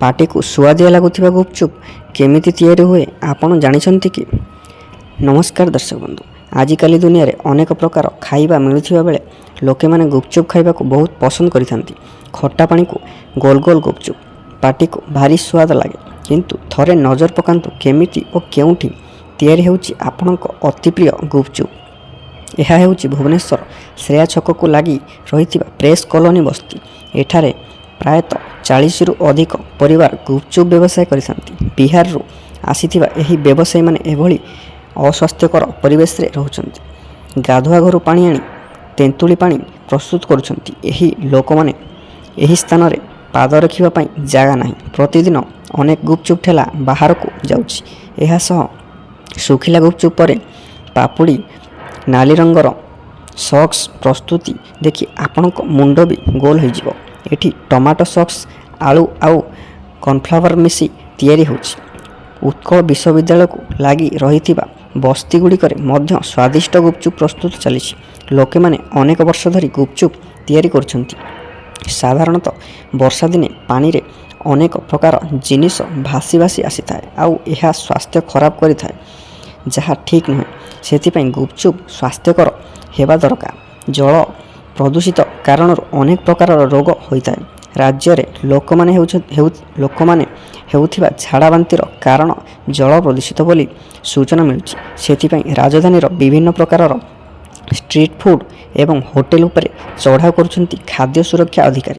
ପାଟିକୁ ସୁଆଦିଆ ଲାଗୁଥିବା ଗୁପଚୁପ୍ କେମିତି ତିଆରି ହୁଏ ଆପଣ ଜାଣିଛନ୍ତି କି? ନମସ୍କାର ଦର୍ଶକ ବନ୍ଧୁ, ଆଜିକାଲି ଦୁନିଆରେ ଅନେକ ପ୍ରକାର ଖାଇବା ମିଳୁଥିବା ବେଳେ ଲୋକେମାନେ ଗୁପଚୁପ୍ ଖାଇବାକୁ ବହୁତ ପସନ୍ଦ କରିଥାନ୍ତି। ଖଟା ପାଣିକୁ ଗୋଲ ଗୋଲ ଗୁପଚୁପ୍ ପାଟିକୁ ଭାରି ସୁଆଦ ଲାଗେ, କିନ୍ତୁ ଥରେ ନଜର ପକାନ୍ତୁ କେମିତି ଓ କେଉଁଠି ତିଆରି ହେଉଛି ଆପଣଙ୍କ ଅତି ପ୍ରିୟ ଗୁପଚୁପ୍। ଏହା ହେଉଛି ଭୁବନେଶ୍ୱର ଶ୍ରେୟା ଛକକୁ ଲାଗି ରହିଥିବା ପ୍ରେସ୍ କଲୋନୀ ବସ୍ତି। ଏଠାରେ ପ୍ରାୟତଃ 40ରୁ ଅଧିକ ପରିବାର ଗୁପଚୁପ୍ ବ୍ୟବସାୟ କରିଥାନ୍ତି। ବିହାରରୁ ଆସିଥିବା ଏହି ବ୍ୟବସାୟୀମାନେ ଏଭଳି ଅସ୍ୱାସ୍ଥ୍ୟକର ପରିବେଶରେ ରହୁଛନ୍ତି। ଗାଧୁଆ ଘରୁ ପାଣି ଆଣି ତେନ୍ତୁଳି ପାଣି ପ୍ରସ୍ତୁତ କରୁଛନ୍ତି। ଏହି ଲୋକମାନେ ଏହି ସ୍ଥାନରେ ପାଦ ରଖିବା ପାଇଁ ଜାଗା ନାହିଁ। ପ୍ରତିଦିନ ଅନେକ ଗୁପଚୁପ୍ ଠେଲା ବାହାରକୁ ଯାଉଛି। ଏହା ସହ ଶୁଖିଲା ଗୁପଚୁପ୍ ପରେ ପାପୁଡ଼ି ନାଲି ରଙ୍ଗର ସକ୍ସ ପ୍ରସ୍ତୁତି ଦେଖି ଆପଣଙ୍କ ମୁଣ୍ଡ ବି ଗୋଲ ହୋଇଯିବ। ଏଠି ଟମାଟୋ ସକ୍ସ, ଆଳୁ ଆଉ କର୍ଣ୍ଣଫ୍ଲାୱାର ମିଶି ତିଆରି ହେଉଛି। ଉତ୍କଳ ବିଶ୍ୱବିଦ୍ୟାଳୟକୁ ଲାଗି ରହିଥିବା ବସ୍ତିଗୁଡ଼ିକରେ ମଧ୍ୟ ସ୍ୱାଦିଷ୍ଟ ଗୁପଚୁପ୍ ପ୍ରସ୍ତୁତ ଚାଲିଛି। ଲୋକେମାନେ ଅନେକ ବର୍ଷ ଧରି ଗୁପଚୁପ୍ ତିଆରି କରୁଛନ୍ତି। ସାଧାରଣତଃ ବର୍ଷା ଦିନେ ପାଣିରେ ଅନେକ ପ୍ରକାର ଜିନିଷ ଭାସି ଭାସି ଆସିଥାଏ, ଆଉ ଏହା ସ୍ୱାସ୍ଥ୍ୟ ଖରାପ କରିଥାଏ, ଯାହା ଠିକ୍ ନୁହେଁ। ସେଥିପାଇଁ ଗୁପଚୁପ୍ ସ୍ୱାସ୍ଥ୍ୟକର ହେବା ଦରକାର। ଜଳ ପ୍ରଦୂଷିତ କାରଣରୁ ଅନେକ ପ୍ରକାରର ରୋଗ ହୋଇଥାଏ। ରାଜ୍ୟରେ ଲୋକମାନେ ହେଉଥିବା ଝାଡ଼ା ବାନ୍ତିର କାରଣ ଜଳ ପ୍ରଦୂଷିତ ବୋଲି ସୂଚନା ମିଳୁଛି। ସେଥିପାଇଁ ରାଜଧାନୀର ବିଭିନ୍ନ ପ୍ରକାରର ଷ୍ଟ୍ରିଟ୍ ଫୁଡ୍ ଏବଂ ହୋଟେଲ ଉପରେ ଚଢ଼ାଉ କରୁଛନ୍ତି ଖାଦ୍ୟ ସୁରକ୍ଷା ଅଧିକାରୀ।